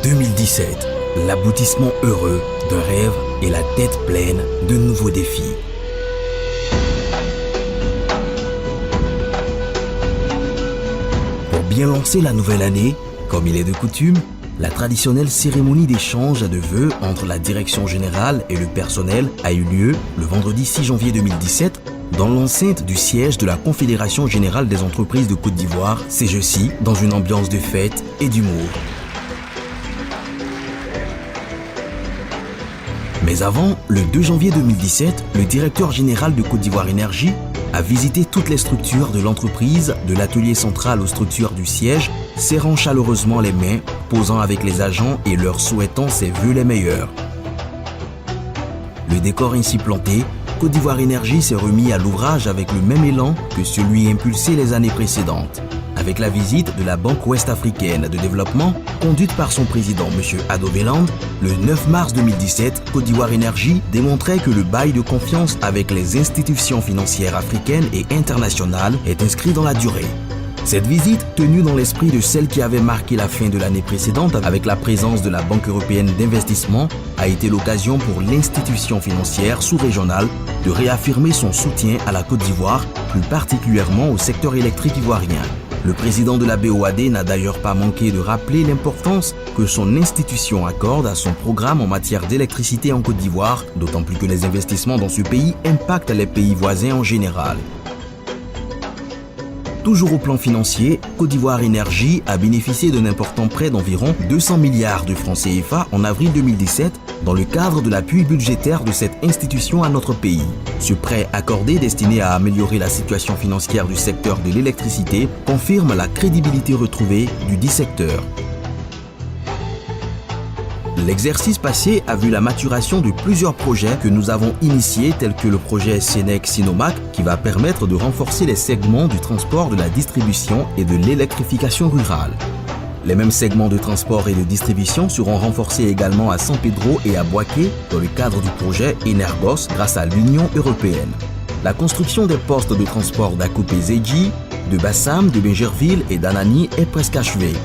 2017, l'aboutissement heureux d'un rêve et la tête pleine de nouveaux défis. Pour bien lancer la nouvelle année, comme il est de coutume, la traditionnelle cérémonie d'échange de vœux entre la direction générale et le personnel a eu lieu le vendredi 6 janvier 2017 dans l'enceinte du siège de la Confédération Générale des Entreprises de Côte d'Ivoire, CGECI, dans une ambiance de fête et d'humour. Mais avant, le 2 janvier 2017, le directeur général de Côte d'Ivoire Énergie a visité toutes les structures de l'entreprise, de l'atelier central aux structures du siège, serrant chaleureusement les mains, posant avec les agents et leur souhaitant ses vœux les meilleurs. Le décor ainsi planté, Côte d'Ivoire Énergie s'est remis à l'ouvrage avec le même élan que celui impulsé les années précédentes. Avec la visite de la Banque ouest-africaine de développement, conduite par son président M. Ado Belland, le 9 mars 2017, Côte d'Ivoire Énergie démontrait que le bail de confiance avec les institutions financières africaines et internationales est inscrit dans la durée. Cette visite, tenue dans l'esprit de celle qui avait marqué la fin de l'année précédente avec la présence de la Banque européenne d'investissement, a été l'occasion pour l'institution financière sous-régionale de réaffirmer son soutien à la Côte d'Ivoire, plus particulièrement au secteur électrique ivoirien. Le président de la BOAD n'a d'ailleurs pas manqué de rappeler l'importance que son institution accorde à son programme en matière d'électricité en Côte d'Ivoire, d'autant plus que les investissements dans ce pays impactent les pays voisins en général. Toujours au plan financier, Côte d'Ivoire Énergie a bénéficié d'un important prêt d'environ 200 milliards de francs CFA en avril 2017 dans le cadre de l'appui budgétaire de cette institution à notre pays. Ce prêt accordé destiné à améliorer la situation financière du secteur de l'électricité confirme la crédibilité retrouvée du dit secteur. L'exercice passé a vu la maturation de plusieurs projets que nous avons initiés tels que le projet Sénèque-Sinomac qui va permettre de renforcer les segments du transport, de la distribution et de l'électrification rurale. Les mêmes segments de transport et de distribution seront renforcés également à San Pedro et à Boaké dans le cadre du projet Energos grâce à l'Union européenne. La construction des postes de transport d'Akopé-Zedji, de Bassam, de Bingerville et d'Anani est presque achevée.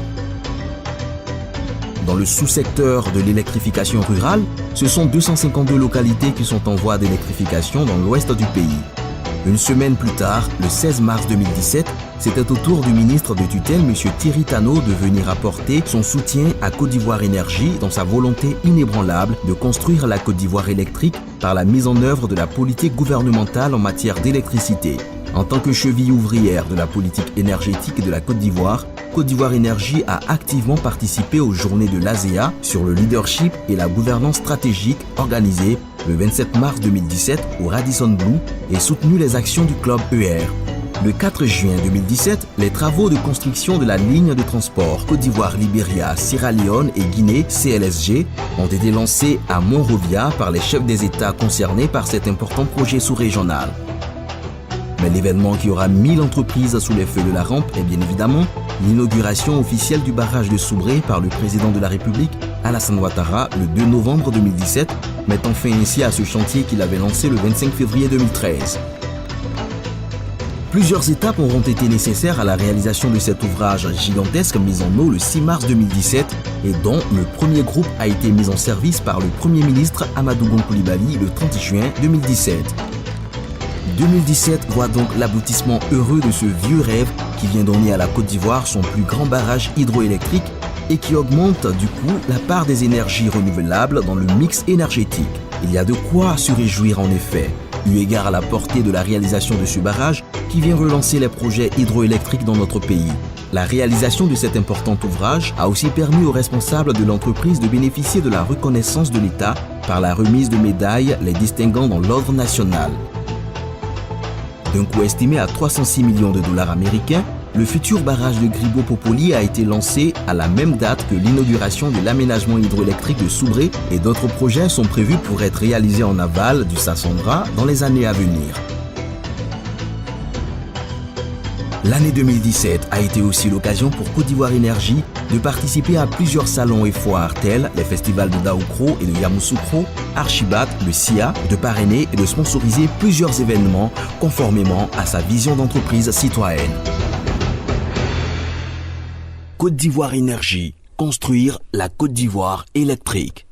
Dans le sous-secteur de l'électrification rurale, ce sont 252 localités qui sont en voie d'électrification dans l'ouest du pays. Une semaine plus tard, le 16 mars 2017, c'était au tour du ministre de tutelle, M. Thierry Tano, de venir apporter son soutien à Côte d'Ivoire Énergie dans sa volonté inébranlable de construire la Côte d'Ivoire électrique par la mise en œuvre de la politique gouvernementale en matière d'électricité. En tant que cheville ouvrière de la politique énergétique de la Côte d'Ivoire, Côte d'Ivoire Énergie a activement participé aux journées de l'ASEA sur le leadership et la gouvernance stratégique organisées le 27 mars 2017 au Radisson Blu et soutenu les actions du club ER. Le 4 juin 2017, les travaux de construction de la ligne de transport Côte d'Ivoire-Libéria, Sierra Leone et Guinée CLSG ont été lancés à Monrovia par les chefs des États concernés par cet important projet sous-régional. Mais l'événement qui aura mis l'entreprise sous les feux de la rampe est bien évidemment l'inauguration officielle du barrage de Soubré par le président de la République, Alassane Ouattara, le 2 novembre 2017, mettant fin ainsi à ce chantier qu'il avait lancé le 25 février 2013. Plusieurs étapes auront été nécessaires à la réalisation de cet ouvrage gigantesque mis en eau le 6 mars 2017 et dont le premier groupe a été mis en service par le Premier ministre Amadou Gon Coulibaly le 30 juin 2017. 2017 voit donc l'aboutissement heureux de ce vieux rêve qui vient donner à la Côte d'Ivoire son plus grand barrage hydroélectrique et qui augmente du coup la part des énergies renouvelables dans le mix énergétique. Il y a de quoi se réjouir en effet, eu égard à la portée de la réalisation de ce barrage qui vient relancer les projets hydroélectriques dans notre pays. La réalisation de cet important ouvrage a aussi permis aux responsables de l'entreprise de bénéficier de la reconnaissance de l'État par la remise de médailles les distinguant dans l'ordre national. D'un coût estimé à 306 millions de dollars américains, le futur barrage de Gribo-Popoli a été lancé à la même date que l'inauguration de l'aménagement hydroélectrique de Soubré et d'autres projets sont prévus pour être réalisés en aval du Sassandra dans les années à venir. L'année 2017 a été aussi l'occasion pour Côte d'Ivoire Énergie de participer à plusieurs salons et foires tels les festivals de Daoukro et de Yamoussoukro, Archibat, le SIA, de parrainer et de sponsoriser plusieurs événements conformément à sa vision d'entreprise citoyenne. Côte d'Ivoire Énergie, construire la Côte d'Ivoire électrique.